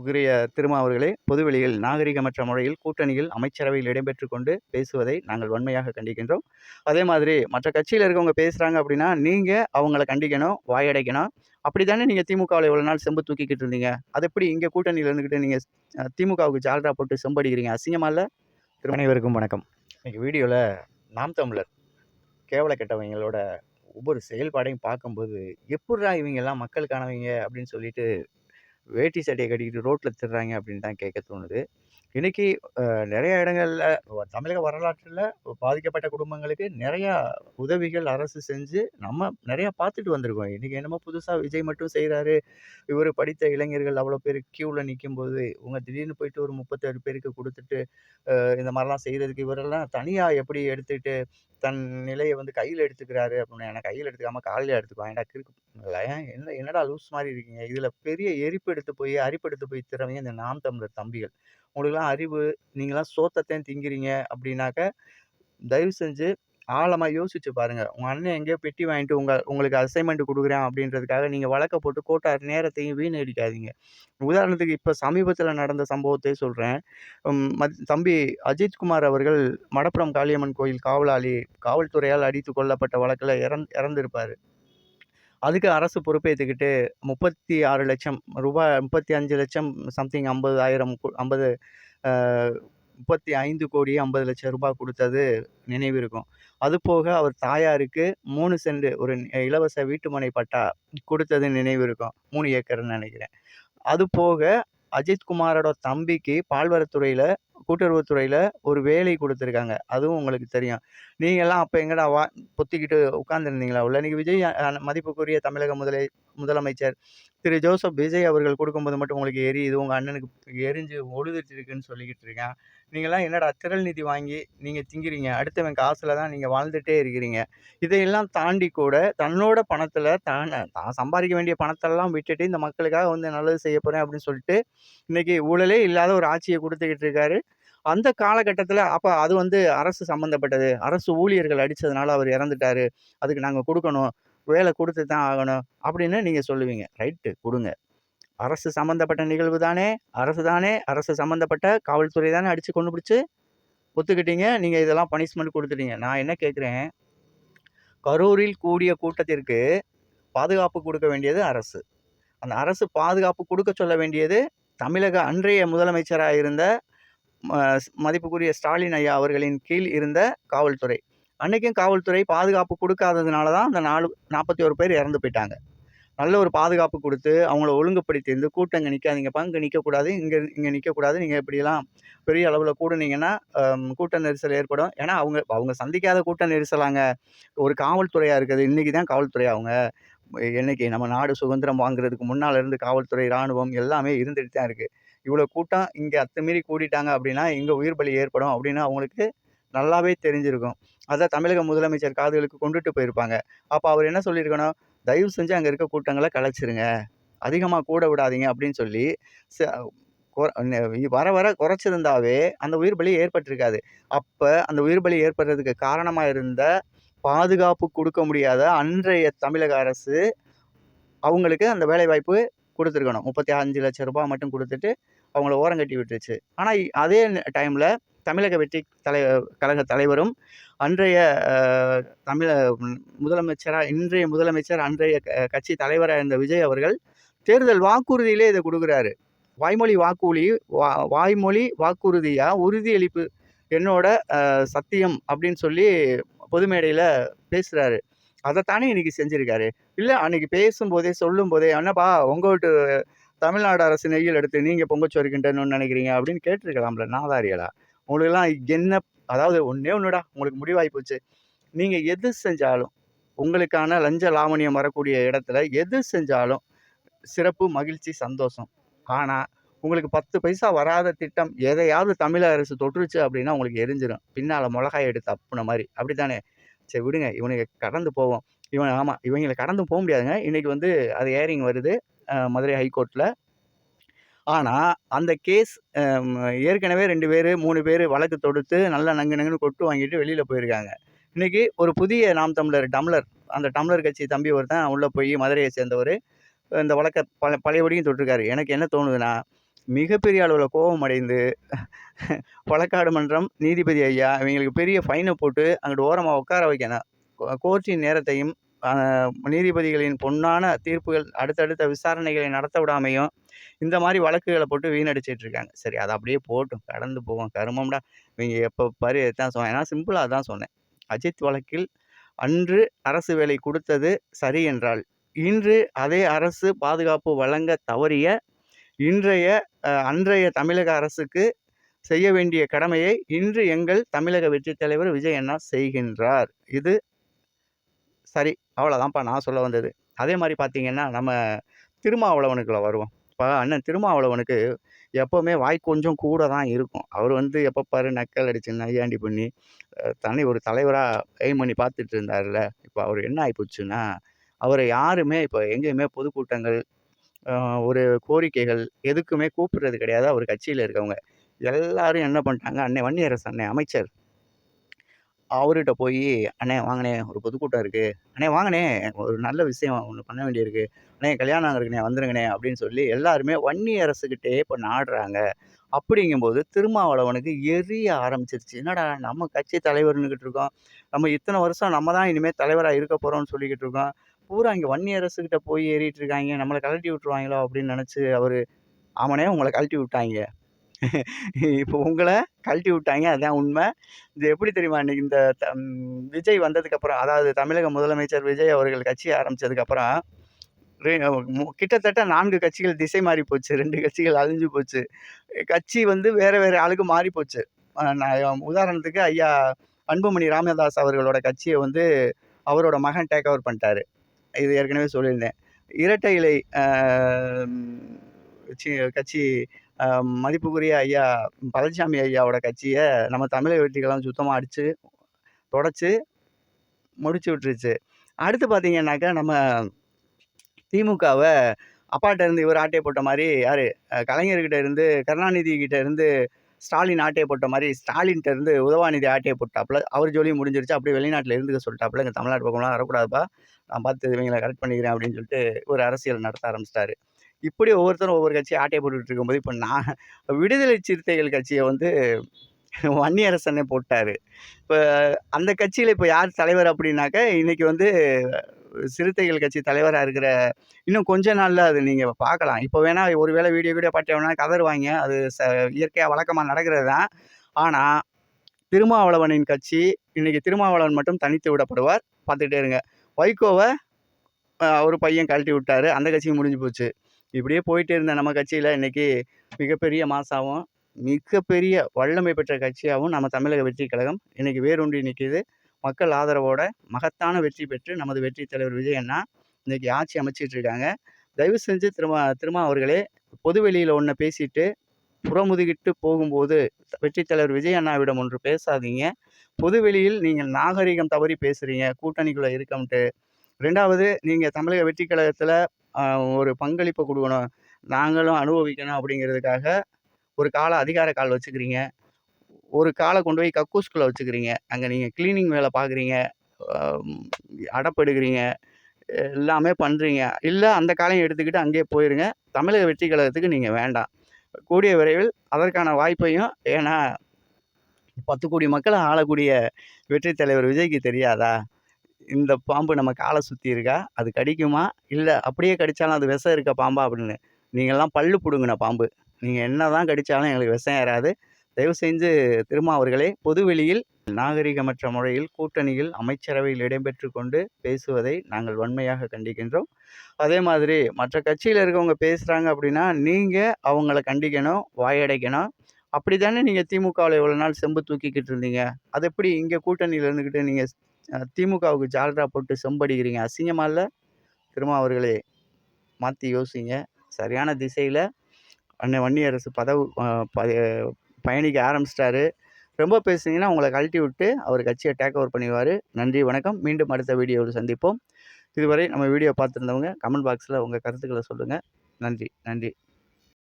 மதிப்புக்குரிய திருமா அவர்களே, பொதுவெளியில் நாகரிகமற்ற முறையில் கூட்டணியில் அமைச்சரவையில் இடம்பெற்றுக் கொண்டு பேசுவதை நாங்கள் வன்மையாக கண்டிக்கின்றோம். அதே மாதிரி மற்ற கட்சியில இருக்கவங்க பேசுறாங்க அப்படின்னா, நீங்க அவங்கள கண்டிக்கணும், வாயடைக்கணும். அப்படித்தானே நீங்க திமுகவுல இவ்வளவு நாள் செம்பு தூக்கிக்கிட்டு இருந்தீங்க. அது எப்படி இங்க கூட்டணியில இருந்துகிட்டு நீங்க திமுகவுக்கு ஜால்ரா போட்டு செம்படிக்கிறீங்க? அசிங்கமா இல்ல? அனைவருக்கும் வணக்கம். இன்னைக்கு வீடியோல நாம் தமிழர் கேவல கெட்டவங்களோட ஒவ்வொரு செயல்பாடையும் பார்க்கும்போது, எப்புட்றா இவங்கலாம் மக்களுக்கானவங்க அப்படின்னு சொல்லிட்டு வேட்டி சட்டைய கட்டிக்கிட்டு ரோட்ல திரிறாங்க அப்படின்னு தான் கேட்க தோணுது. இன்னைக்கு நெறைய இடங்கள்ல தமிழக வரலாற்றில பாதிக்கப்பட்ட குடும்பங்களுக்கு நெறையா உதவிகள் அரசு செஞ்சு, நம்ம நெறையா பார்த்துட்டு வந்திருக்கோம். இன்னைக்கு என்னமோ புதுசா விஜய் மட்டும் செய்றாரு. இவரு படித்த இளைஞர்கள் அவ்வளோ பேரு கியூல நிக்கும்போது, இவங்க திடீர்னு போயிட்டு ஒரு 36 பேருக்கு குடுத்துட்டு, இந்த மாரிலாம் செய்றதுக்கு இவரெல்லாம் தனியா எப்படி எடுத்துட்டு, தன் நிலைய வந்து கையில எடுத்துக்கிறாரு அப்படின்னு, ஏன்னா கையில எடுத்துக்காம கால்ல எடுத்துக்குவான். ஏன்டா கிறுக்கு என்னடா லூஸ் மாரி இருக்கீங்க. இதுல பெரிய அரிப்பெடுத்து போய் திர்றவங்க இந்த நாம் தமிழர் தம்பிகள். உங்களுக்கெல்லாம் அறிவு, நீங்கலாம் சோத்தத்தான் திங்கிறீங்க அப்படின்னாக்க, தயவு செஞ்சு ஆழமா யோசிச்சு பாருங்க. உங்க அண்ணன் எங்கேயோ பெட்டி வாங்கிட்டு உங்களுக்கு அசைன்மென்ட் குடுக்குறான் அப்படின்றதுக்காக நீங்க வழக்க போட்டு கோட்டார் நேரத்தையும் வீணடிக்காதீங்க. உதாரணத்துக்கு இப்ப சமீபத்தில நடந்த சம்பவத்தை சொல்றேன். தம்பி அஜித்குமார் அவர்கள் மடப்புரம் காளியம்மன் கோயில் காவலாளி காவல்துறையால் அடித்துக் கொல்லப்பட்ட வழக்குல இறந்திருப்பாரு. அதுக்கு அரசு பொறுப்பேத்துக்கிட்டு ரூ. 36,00,000 35,00,000 சம்திங் 50,000 50 அ 35,50,00,000 குடுத்தது நினைவிருக்கும். அதுபோக அவர் தாயாருக்கு 3 சென்ட் ஒரு இலவச வீட்டுமனை பட்டா குடுத்தது நினைவிருக்கும். 3 ஏக்கர்ன்னு நெனைக்கிறேன். அதுபோக அஜித்குமாரோட தம்பிக்கு பால்வரத்துறையில, கூட்டுறவுத்துறையில ஒரு வேலை குடுத்துருக்காங்க. அதுவும் உங்களுக்கு தெரியும். நீங்கலாம் அப்ப எங்கடா பொத்திக்கிட்டு உட்கார்ந்திருந்தீங்களா உள்ள? இன்னைக்கு விஜய் மதிப்புக்குரிய தமிழக முதலமைச்சர் திரு ஜோசப் விஜய் அவர்கள் குடுக்கும்போது மட்டும் உங்களுக்கு எரியுது. உங்க அண்ணனுக்கு எரிஞ்சு ஒழுதுட்டு இருக்குன்னு சொல்லிக்கிட்டு இருக்கான். நீங்கலாம் என்னடா திரள் நிதி வாங்கி நீங்க திங்கிறீங்க. அடுத்தவன் காசுல தான் நீங்க வாழ்ந்துட்டே இருக்கிறீங்க. இதையெல்லாம் தாண்டி கூட தன்னோட பணத்துல தான் சம்பாதிக்க வேண்டிய பணத்தெல்லாம் விட்டுட்டு இந்த மக்களுக்காக வந்து நல்லது செய்ய போறேன் அப்படின்னு சொல்லிட்டு, இன்னைக்கு ஊழலே இல்லாத ஒரு ஆட்சிய குடுத்துக்கிட்டு இருக்காரு. அந்த காலகட்டத்தில அப்ப அது வந்து அரசு சம்மந்தப்பட்டது. அரசு ஊழியர்கள் அடிச்சதுனால அவர் இறந்துட்டாரு. அதுக்கு நாங்க குடுக்கணும். வேலை குடுத்து தான் ஆகணும். அப்படின்னு நீங்க சொல்லுவீங்க. ரைட்டு குடுங்க. அரசு சம்மந்தப்பட்ட நிகழ்வு தானே! அரசு தானே! அரசு சம்மந்தப்பட்ட காவல்துறை தானே அடிச்சு கொன்னு புடிச்சு ஒத்துக்கிட்டீங்க. நீங்க இதெல்லாம் பனிஷ்மென்ட் குடுத்துட்டீங்க. நான் என்ன கேட்கிறேன், கரூரில் கூடிய கூட்டத்திற்கு பாதுகாப்பு குடுக்க வேண்டியது அரசு. அந்த அரசு பாதுகாப்பு குடுக்க சொல்ல வேண்டியது தமிழக அன்றைய முதலமைச்சரா இருந்த ம மதிப்புக்குரிய ஸ்டாலின் ஐயா அவர்களின் கீழ் இருந்த காவல்துறை. அன்னைக்கும் காவல்துறை பாதுகாப்பு குடுக்காததுனால தான் அந்த 41 பேர் இறந்து போயிட்டாங்க. நல்ல ஒரு பாதுகாப்பு குடுத்து, அவங்கள ஒழுங்குபடுத்தி இருந்து கூட்டம் இங்க நிக்காதீங்கப்பா, இங்க நிக்கக்கூடாது, இங்க நிக்கக்கூடாது. நீங்க இப்படியெல்லாம் பெரிய அளவுல கூடுனீங்கன்னா, கூட்ட நெரிசல் ஏற்படும். ஏன்னா, அவங்க அவங்க சந்திக்காத கூட்ட நெரிசலாங்க. ஒரு காவல்துறையா இருக்குது. இன்னைக்கு தான் காவல்துறை அவங்க. என்னைக்கு நம்ம நாடு சுதந்திரம் வாங்குறதுக்கு முன்னால இருந்து காவல்துறை, ராணுவம் எல்லாமே இருந்துட்டு தான் இருக்கு. இவ்வளோ கூட்டம் இங்க அத்துமீறி கூடிட்டாங்க அப்படின்னா, எங்க உயிர் பலி ஏற்படும் அப்படின்னு அவங்களுக்கு நல்லாவே தெரிஞ்சிருக்கும். அத தமிழக முதலமைச்சர் காதுகளுக்கு கொண்டுட்டு போயிருப்பாங்க. அப்ப அவர் என்ன சொல்லியிருக்கணும், "தயவு செஞ்சு அங்க இருக்க கூட்டங்கள கலைச்சிருங்க. அதிகமா கூட விடாதீங்க" அப்படின்னு சொல்லி ச கொ ந வர வர குறைச்சிருந்தாவே அந்த உயிர் பலி ஏற்பட்டிருக்காது. அப்ப அந்த உயிர் பலி ஏற்படுறதுக்கு காரணமா இருந்த பாதுகாப்பு குடுக்க முடியாத அன்றைய தமிழக அரசு, அவங்களுக்கு அந்த வேலைவாய்ப்பு குடுத்துருக்கணும். ரூ. 35,00,000 மட்டும் குடுத்துட்டு, அவங்கள ஓரங்கட்டி விட்டுருச்சு. ஆனா, அதே டைம்ல தமிழக வெற்றி கழக தலைவரும், அன்றைய அ தமிழ இன்றைய முதலமைச்சர், அன்றைய கட்சி தலைவரா இருந்த விஜய் அவர்கள், தேர்தல் வாக்குறுதியிலே இத குடுக்குறாரு. வாய்மொழி வாக்குறுதி வாய்மொழி வாக்குறுதியா உறுதியளிப்பு என்னோட சத்தியம் அப்படின்னு சொல்லி பொது மேடையில பேசுறாரு. அதத்தானே இன்னைக்கு செஞ்சிருக்காரு. இல்ல அன்னைக்கு பேசும்போதே, சொல்லும்போதே, "என்னப்பா உங்க வீட்டு தமிழ்நாடு அரசு நெய்யில் எடுத்து நீங்க பொங்கச்சோறு கிண்டணும்னு நினைக்கிறீங்க?" அப்படின்னு கேட்டுருக்கலாம்ல நாதாரிகளா. உங்களுக்கெல்லாம் என்ன அதாவது ஒண்ணே ஒண்ணுடா, உங்களுக்கு முடிவாகி போச்சு. நீங்க எது செஞ்சாலும், உங்களுக்கான லஞ்ச லாவணியம் வரக்கூடிய இடத்துல எது செஞ்சாலும் சிறப்பு, மகிழ்ச்சி, சந்தோஷம். ஆனா, உங்களுக்கு 10 பைசா வராத திட்டம் எதையாவது தமிழக அரசு தொட்டுருச்சு அப்படின்னா உங்களுக்கு எரிஞ்சிரும். பின்னால மொளகாய எடுத்து அப்புன மாரி. அப்படித்தானே? சரி விடுங்க. இவனுங்க கடந்து போவோம். ஆமா. இவங்கள கடந்து போ முடியாதுங்க. இன்னைக்கு வந்து அது ஹியரிங் வருது. மதுரை ஹைகோர்ட்ல. ஆனா, அந்த கேஸ் ஏற்கனவே 2 பேரு, 3 பேரு வழக்கு தொடுத்து நல்லா நங்கு நங்குன்னு கொட்டு வாங்கிட்டு வெளியில போயிருக்காங்க. இன்னைக்கு ஒரு புதிய நாம் தமிழர் டம்ளர், அந்த டம்ளர் கட்சி தம்பி ஒருத்தன் உள்ள போய் மதுரைய சேர்ந்தவரு, இந்த வழக்க பழையபடியும் தொட்டிருக்காரு. எனக்கு என்ன தோணுதுன்னா, மிகப்பெரிய அளவுல கோபமடைந்து வழக்காடு மன்றம், நீதிபதி ஐயா இவங்களுக்கு பெரிய ஃபைன போட்டு அங்கிட்டு ஓரமா உட்கார வைக்கணும். கோர்ட்டின் நேரத்தையும், அ நீதிபதிகளின் பொன்னான தீர்ப்புகள் அடுத்தடுத்த விசாரணைகளை நடத்த விடாமையும், இந்த மாரி வழக்குகள போட்டு வீணடிச்சிட்டு இருக்காங்க. சரி அது அப்படியே போட்டும். கடந்து போவும். கருமம்டா. இவங்க எப்ப பாரு இதான் சொன்னேன். நான் சிம்பிளா அதான் சொன்னேன். அஜித் வழக்கில் அன்று அரசு வேலை குடுத்தது சரி என்றால், இன்று அதே அரசு பாதுகாப்பு வழங்க தவறிய அன்றைய தமிழக அரசுக்கு செய்ய வேண்டிய கடமையை இன்று எங்கள் தமிழக வெற்றித் தலைவர் விஜய் அண்ணா செய்கின்றார். இது சரி. அவ்வளோதான்ப்பா நான் சொல்ல வந்தது. அதே மாரி பார்த்தீங்கன்னா, நம்ம திருமாவளவனுக்குள்ள வருவோம். இப்ப அண்ணன் திருமாவளவனுக்கு எப்பவுமே வாய் கொஞ்சம் கூட தான் இருக்கும். அவர் எப்ப பாரு நக்கல் அடிச்சு, நையாண்டி பண்ணி, தன்னை ஒரு தலைவரா எய்ம் பண்ணி பார்த்துட்டு இருந்தார்ல. இப்ப அவரு என்ன ஆயிப்போச்சுன்னா, அவர யாருமே இப்ப எங்கேயுமே பொதுக்கூட்டங்கள், அ ஒரு கோரிக்கைகள் எதுக்குமே கூப்பிடுறது கிடையாது. அவர் கட்சியில இருக்கவங்க. எல்லாரும் என்ன பண்ணிட்டாங்க, அண்ணன் வன்னியரசு அண்ணன் அமைச்சர் அவர்கிட்ட போயி, "அண்ணே வாங்கண்ணே ஒரு பொதுக்கூட்டம் இருக்கு. அண்ணே வாங்கண்ணே ஒரு நல்ல விஷயம் ஒண்ணு பண்ண வேண்டியிருக்கு. அண்ணே கல்யாணம் இருக்குண்ணே வந்துருங்கண்ணே" அப்படின்னு சொல்லி எல்லாருமே வன்னியரசுகிட்டயே இப்ப நாடுறாங்க. அப்படிங்கும்போது திருமாவளவனுக்கு எரிய ஆரம்பிச்சிருச்சு. என்னடா நம்ம கட்சி தலைவர்ன்னுகிட்டு இருக்கோம். நம்ம இத்தன வருஷம் நம்ம தான் இனிமே தலைவரா இருக்க போறோம்னு சொல்லிக்கிட்டு இருக்கோம். பூரா இங்க வன்னியரசுகிட்ட போய் ஏறிட்டு இருக்காய்ங்க. நம்மள கழட்டி விட்டுருவாய்ங்களோ அப்படின்னு நெனச்சு அவரு, "ஆமாண்ணே உங்கள கழட்டி விட்டாய்ங்க." இப்போ உங்கள கழட்டி விட்டாய்ங்க. அதான் உண்ம. இது எப்படி தெரியுமா? இன்னைக்கு இந்த விஜய் வந்ததுக்கப்புறம், அதாவது தமிழக முதலமைச்சர் விஜய் அவர்கள் கட்சி ஆரம்பிச்சதுக்கப்புறம், ரெ கிட்டத்தட்ட 4 கட்சிகள் திசை மாறி போச்சு. 2 கட்சிகள் அழிஞ்சு போச்சு. கட்சி வேற வேற ஆளுக்கு மாறி போச்சு. நான் உதாரணத்துக்கு ஐயா அன்புமணி ராமதாஸ் அவர்களோட கட்சிய அவரோட மகன் டேக் ஓவர் பண்ணிட்டாரு. இது ஏற்கனவே சொல்லியிருந்தேன். இரட்டை இலை கட்சி அ மதிப்புக்குரிய ஐயா பழனிசாமி ஐயாவோட கட்சிய நம்ம தமிழக வெற்றி கழகம் சுத்தமா அடிச்சு, தொடச்சு முடிச்சு விட்டுருச்சு. அடுத்து பார்த்தீங்கன்னாக்கா, நம்ம திமுகவ அப்பாட்ட இருந்து இவர் ஆட்டைய போட்ட மாரி யாரு? கலைஞர்கிட்ட இருந்து கருணாநிதி கிட்ட இருந்து ஸ்டாலின் ஆட்டைய போட்ட மாரி, ஸ்டாலின்ட்ட இருந்து உதவாநிதி ஆட்டைய போட்டாப்புல. அவர் ஜோலியும் முடிஞ்சிருச்சு. அப்படியே வெளிநாட்டுல இருந்துக்க சொல்லிட்டாப்புல. "இங்க தமிழ்நாட்டு பக்கம்லாம் வரக்கூடாதுப்பா. நான் பார்த்து இவங்கள கரெக்ட் பண்ணிக்கிறேன்" அப்படின்னு சொல்லிட்டு ஒரு அரசியல் நடத்த ஆரம்பிச்சுட்டாரு. இப்படி ஒவ்வொருத்தரும் ஒவ்வொரு கட்சியா ஆட்டைய போட்டுட்டு இருக்கும்போது, இப்ப நான் விடுதலை சிறுத்தைகள் கட்சிய வன்னியரசனே போட்டாரு. இப்ப அந்த கட்சியில இப்ப யார் தலைவர் அப்படின்னாக்க, இன்னைக்கு சிறுத்தைகள் கட்சி தலைவரா இருக்கிற இன்னும் கொஞ்ச நாள்ல அது நீங்க பார்க்கலாம். இப்ப வேணா ஒருவேளை வீடியோ பார்த்தோம்னா கதறுவாய்ங்க. அது இயற்கையா வழக்கமா நடக்கிறது தான். ஆனா, திருமாவளவனின் கட்சி இன்னைக்கு திருமாவளவன் மட்டும் தனித்து விடப்படுவார். பார்த்துக்கிட்டே இருங்க. வைகோவ ஒரு பையன் கழட்டி விட்டாரு. அந்த கட்சியும் முடிஞ்சு போச்சு. இப்படியே போயிட்டே இருந்த நம்ம கட்சியில இன்னைக்கு மிகப்பெரிய மாசாவும், மிகப்பெரிய வல்லமை பெற்ற கட்சியாவும் நம்ம தமிழக வெற்றி கழகம் இன்னைக்கு வேரூன்றி நிக்குது. மக்கள் ஆதரவோட மகத்தான வெற்றி பெற்று நமது வெற்றி தலைவர் விஜய் அண்ணா இன்னைக்கு ஆட்சி அமைச்சிட்டு இருக்காங்க. தயவு செஞ்சு திருமா அவர்களே, பொதுவெளியில ஒண்ண பேசிட்டு, புறமுதுகிட்டு போகும்போது வெற்றி தலைவர் விஜய் அண்ணாவிடம் ஒன்று பேசாதீங்க. பொதுவெளியில் நீங்கள் நாகரிகம் தவறி பேசுறீங்க. கூட்டணிக்குள்ள இருக்கோம்ன்ட்டு. 2வது நீங்க தமிழக வெற்றி கழகத்துல ஒரு பங்களிப்ப குடுக்கணும். நாங்களும் அனுபவிக்கணும் அப்படிங்கிறதுக்காக ஒரு அதிகார கால் வச்சுக்கிறீங்க. ஒரு கால கொண்டு போய் கக்கூஸ்குள்ள வச்சுக்கிறீங்க. அங்க நீங்க கிளீனிங் வேல பார்க்குறீங்க. அ அடப்படுக்கிறீங்க. எல்லாமே பண்றீங்க. இல்ல அந்த காலையும் எடுத்துக்கிட்டு அங்கேயே போயிருங்க. தமிழக வெற்றி கழகத்துக்கு நீங்க வேண்டாம். கூடிய விரைவில் அதற்கான வாய்ப்பையும் ஏன்னா 10,00,00,000 மக்கள ஆளக்கூடிய வெற்றி தலைவர் விஜய்க்கு தெரியாதா? இந்த பாம்பு நம்ம கால சுத்தி இருக்கா? அது கடிக்குமா? இல்ல அப்படியே கடிச்சாலும் அது விஷம் இருக்க பாம்பா? அப்படின்னு. நீங்கலாம் பல்லு புடுங்குன பாம்பு. நீங்க என்னதான் கடிச்சாலும் எங்களுக்கு விஷம் ஏறாது. தயவு செஞ்சு திருமா அவர்களே, பொதுவெளியில் நாகரிகமற்ற முறையில் கூட்டணியில் அமைச்சரவையில் இடம்பெற்றுக் கொண்டு பேசுவதை நாங்கள் வன்மையாக கண்டிக்கின்றோம். அதே மாதிரி மற்ற கட்சியில இருக்கவங்க பேசுறாங்க அப்படின்னா, நீங்க அவங்கள கண்டிக்கணும், வாயடைக்கணும். அப்படித்தானே நீங்க திமுகவுல இவ்வளவு நாள் செம்பு தூக்கிக்கிட்டு இருந்தீங்க. அது எப்படி இங்க கூட்டணியில இருந்துகிட்டு நீங்க திமுகவுக்கு ஜால்ரா போட்டு செம்படிக்கிறீங்க? அசிங்கமா இல்ல? திருமா அவர்களே, மாத்தி யோசிங்க. சரியான திசையில அண்ணன் வன்னியரசு அ ப பயணிக்க ஆரம்பிச்சுட்டாரு. ரொம்ப பேசுனீங்கன்னா உங்கள கழட்டி விட்டு அவர் கட்சிய டேக் ஓவர் பண்ணிருவாரு. நன்றி, வணக்கம். மீண்டும் அடுத்த வீடியோவில் சந்திப்போம். இதுவரை நம்ம வீடியோ பார்த்திருந்தவங்க கமெண்ட் பாக்ஸ்ல உங்க கருத்துக்கள சொல்லுங்க. நன்றி, நன்றி.